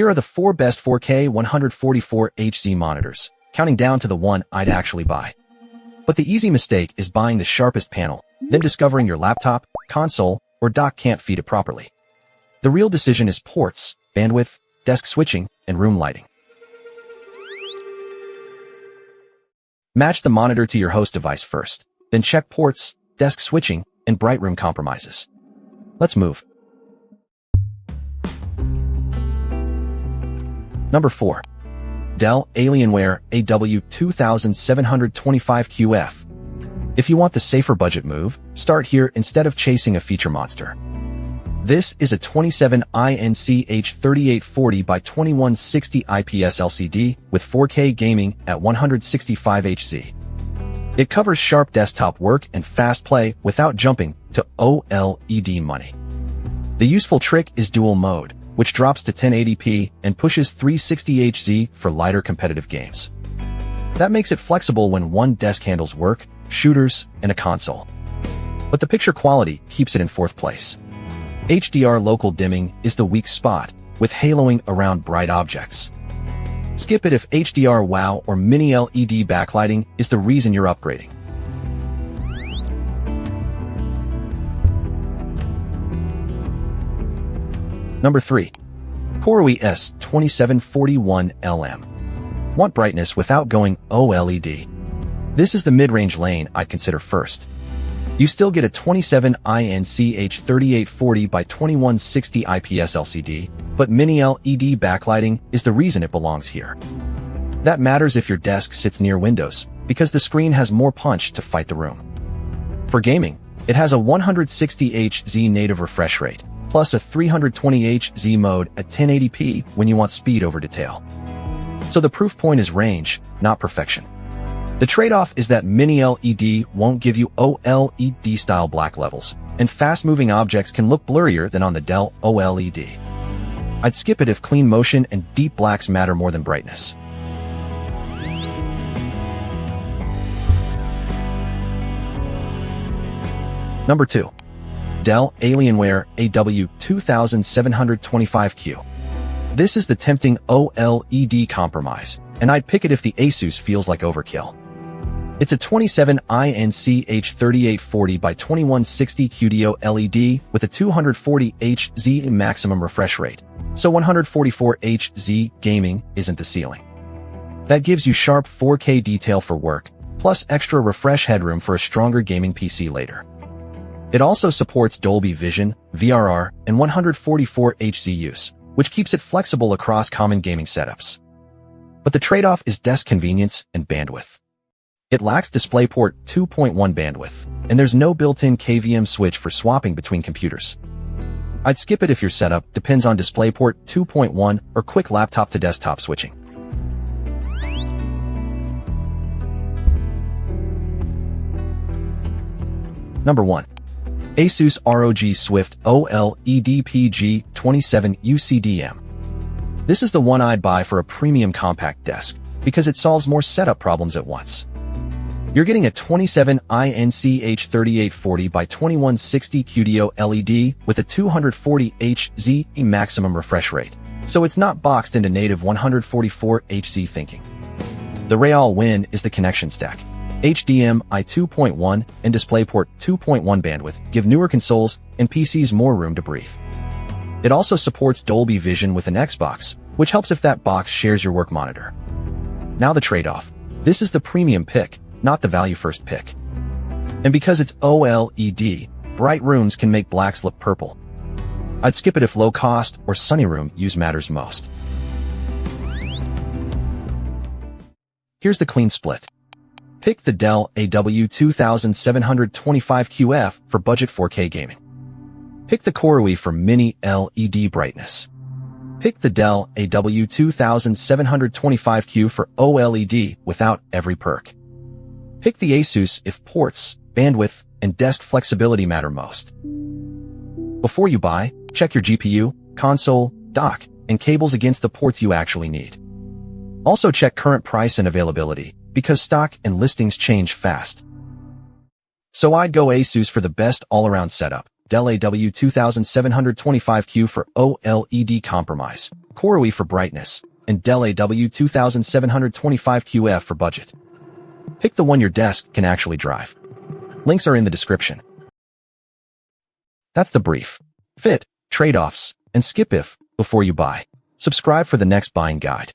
Here are the 4 best 4K 144Hz monitors, counting down to the one I'd actually buy. But the easy mistake is buying the sharpest panel, then discovering your laptop, console, or dock can't feed it properly. The real decision is ports, bandwidth, desk switching, and room lighting. Match the monitor to your host device first, then check ports, desk switching, and bright room compromises. Let's move. Number 4. Dell Alienware AW2725QF. If you want the safer budget move, start here instead of chasing a feature monster. This is a 27-inch H3840 by 2160 IPS LCD with 4K gaming at 165 Hz. It covers sharp desktop work and fast play without jumping to OLED money. The useful trick is dual mode, which drops to 1080p and pushes 360 Hz for lighter competitive games. That makes it flexible when one desk handles work, shooters, and a console. But the picture quality keeps it in 4th place. HDR local dimming is the weak spot, with haloing around bright objects. Skip it if HDR WOW or Mini LED backlighting is the reason you're upgrading. Number 3. KOORUI S2741LM. Want brightness without going OLED? This is the mid-range lane I'd consider first. You still get a 27-inch H3840 by 2160 IPS LCD, but Mini LED backlighting is the reason it belongs here. That matters if your desk sits near windows, because the screen has more punch to fight the room. For gaming, it has a 160 Hz native refresh rate, plus a 320 Hz mode at 1080p when you want speed over detail. So the proof point is range, not perfection. The trade-off is that Mini LED won't give you OLED-style black levels, and fast-moving objects can look blurrier than on the Dell OLED. I'd skip it if clean motion and deep blacks matter more than brightness. Number 2. Dell Alienware AW2725Q. This is the tempting OLED compromise, and I'd pick it if the ASUS feels like overkill. It's a 27-inch H3840 by 2160 QD-OLED with a 240 Hz maximum refresh rate, so 144 Hz gaming isn't the ceiling. That gives you sharp 4K detail for work, plus extra refresh headroom for a stronger gaming PC later. It also supports Dolby Vision, VRR, and 144 Hz use, which keeps it flexible across common gaming setups. But the trade-off is desk convenience and bandwidth. It lacks DisplayPort 2.1 bandwidth, and there's no built-in KVM switch for swapping between computers. I'd skip it if your setup depends on DisplayPort 2.1 or quick laptop-to-desktop switching. Number 1. ASUS ROG Swift OLED PG27 UCDM. This is the one I'd buy for a premium compact desk, because it solves more setup problems at once. You're getting a 27-inch H3840 by 2160 QD-OLED with a 240 Hz maximum refresh rate, so it's not boxed into native 144 Hz thinking. The real win is the connection stack. HDMI 2.1 and DisplayPort 2.1 bandwidth give newer consoles and PCs more room to breathe. It also supports Dolby Vision with an Xbox, which helps if that box shares your work monitor. Now the trade-off. This is the premium pick, not the value-first pick. And because it's OLED, bright rooms can make blacks look purple. I'd skip it if low-cost or sunny room use matters most. Here's the clean split. Pick the Dell AW2725QF for budget 4K gaming. Pick the KOORUI for Mini LED brightness. Pick the Dell AW2725Q for OLED without every perk. Pick the ASUS if ports, bandwidth, and desk flexibility matter most. Before you buy, check your GPU, console, dock, and cables against the ports you actually need. Also check current price and availability, because stock and listings change fast. So I'd go ASUS for the best all-around setup, Dell AW2725Q for OLED compromise, KOORUI for brightness, and Dell AW2725QF for budget. Pick the one your desk can actually drive. Links are in the description. That's the brief. Fit, trade-offs, and skip if before you buy. Subscribe for the next buying guide.